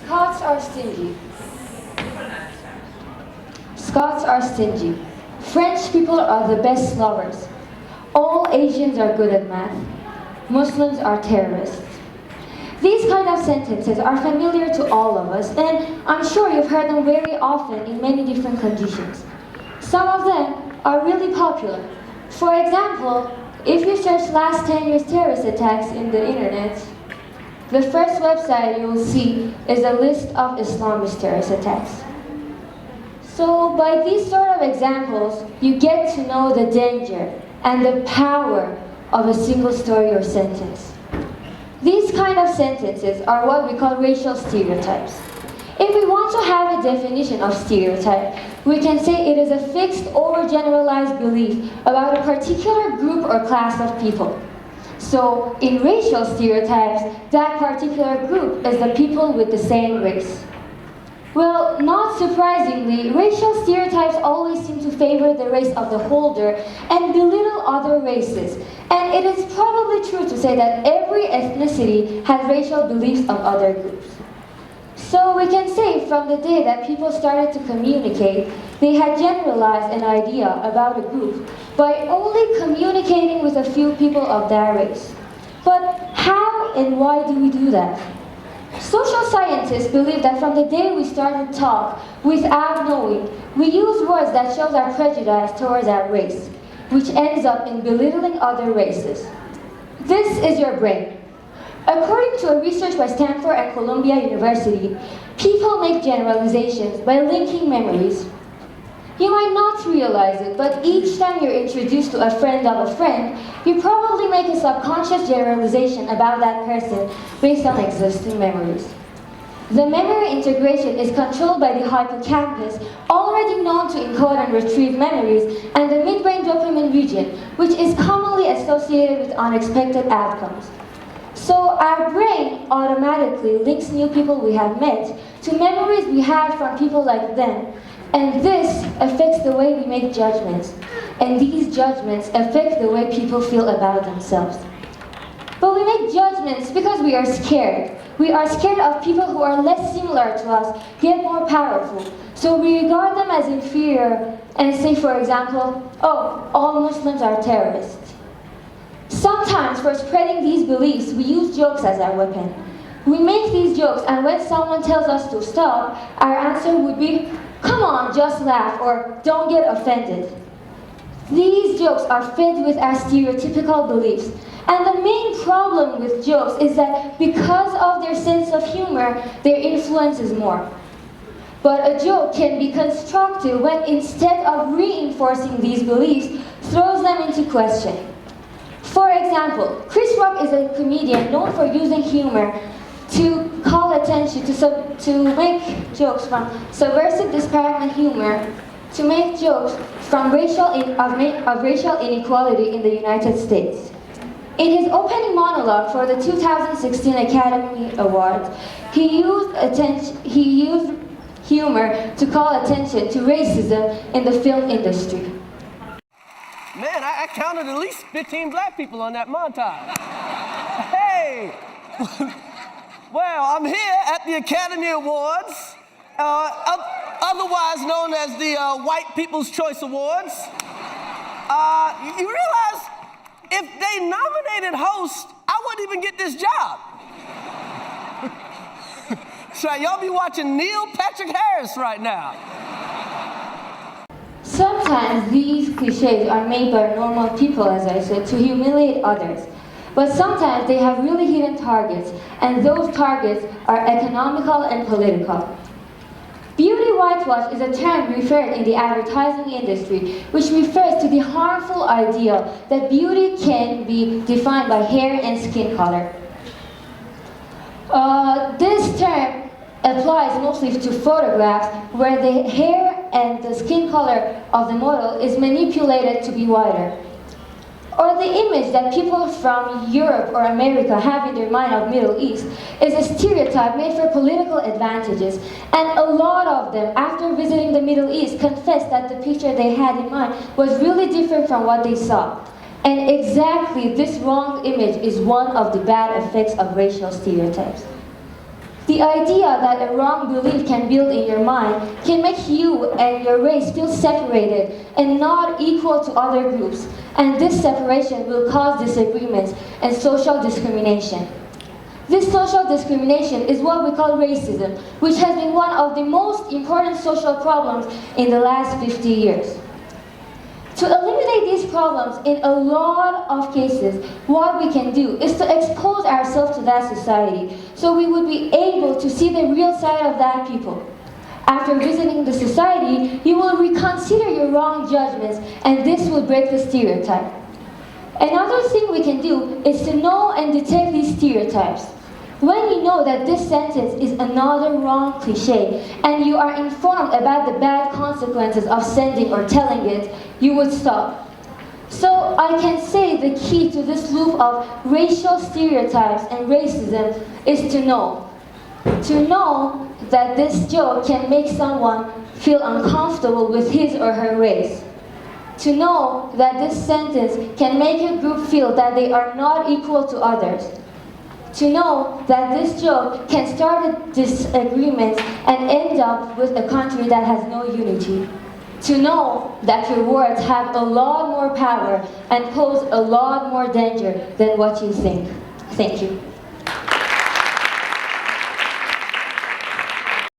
Scots are stingy. Scots are stingy. French people are the best lovers. All Asians are good at math. Muslims are terrorists. These kind of sentences are familiar to all of us, and I'm sure you've heard them very often in many different conditions. Some of them are really popular. For example, if you search last 10 years terrorist attacks in the internet, the first website you will see is a list of Islamist terrorist attacks. So by these sort of examples, you get to know the danger and the power of a single story or sentence. These kind of sentences are what we call racial stereotypes. If we want to have a definition of stereotype, we can say it is a fixed or generalized belief about a particular group or class of people. So in racial stereotypes, that particular group is the people with the same race. Well, not surprisingly, racial stereotypes always seem to favor the race of the holder and belittle other races. And it is probably true to say that every ethnicity has racial beliefs of other groups. So we can say from the day that people started to communicate, they had generalized an idea about a group by only communicating with a few people of that race. But how and why do we do that? Social scientists believe that from the day we started to talk without knowing, we use words that shows our prejudice towards our race, which ends up in belittling other races. This is your brain. According to a research by Stanford and Columbia University, people make generalizations by linking memories. You might not realize it, but each time you're introduced to a friend of a friend, you probably make a subconscious generalization about that person based on existing memories. The memory integration is controlled by the hippocampus, already known to encode and retrieve memories, and the midbrain dopamine region, which is commonly associated with unexpected outcomes. So our brain automatically links new people we have met to memories we had from people like them. And this affects the way we make judgments. And these judgments affect the way people feel about themselves. But we make judgments because we are scared. We are scared of people who are less similar to us, yet more powerful. So we regard them as inferior and say, for example, oh, all Muslims are terrorists. Sometimes for spreading these beliefs, we use jokes as our weapon. We make these jokes, and when someone tells us to stop, our answer would be, come on, just laugh, or don't get offended. These jokes are fed with our stereotypical beliefs. And the main problem with jokes is that because of their sense of humor, their influence is more. But a joke can be constructive when instead of reinforcing these beliefs, throws them into question. For example, Chris Rock is a comedian known for using humor to call attention to make jokes from subversive disparagement humor, to make jokes from racial inequality in the United States. In his opening monologue for the 2016 Academy Awards, he used humor to call attention to racism in the film industry. Man, I counted at least 15 black people on that montage. Hey! Well, I'm here at the Academy Awards, otherwise known as the White People's Choice Awards. You realize if they nominated host, I wouldn't even get this job. So y'all be watching Neil Patrick Harris right now. Sometimes these cliches are made by normal people, as I said, to humiliate others. But sometimes they have really hidden targets, and those targets are economical and political. Beauty whitewash is a term referred in the advertising industry, which refers to the harmful idea that beauty can be defined by hair and skin color. This term applies mostly to photographs where the hair and the skin color of the model is manipulated to be whiter. Or the image that people from Europe or America have in their mind of Middle East is a stereotype made for political advantages. And a lot of them, after visiting the Middle East, confessed that the picture they had in mind was really different from what they saw. And exactly this wrong image is one of the bad effects of racial stereotypes. The idea that a wrong belief can build in your mind can make you and your race feel separated and not equal to other groups, and this separation will cause disagreements and social discrimination. This social discrimination is what we call racism, which has been one of the most important social problems in the last 50 years. To eliminate these problems in a lot of cases, what we can do is to expose ourselves to that society so we would be able to see the real side of that people. After visiting the society, you will reconsider your wrong judgments, and this will break the stereotype. Another thing we can do is to know and detect these stereotypes. When you know that this sentence is another wrong cliché, and you are informed about the bad consequences of sending or telling it, you would stop. So I can say the key to this loop of racial stereotypes and racism is to know. To know that this joke can make someone feel uncomfortable with his or her race. To know that this sentence can make a group feel that they are not equal to others. To know that this joke can start a disagreement and end up with a country that has no unity. To know that your words have a lot more power and pose a lot more danger than what you think. Thank you.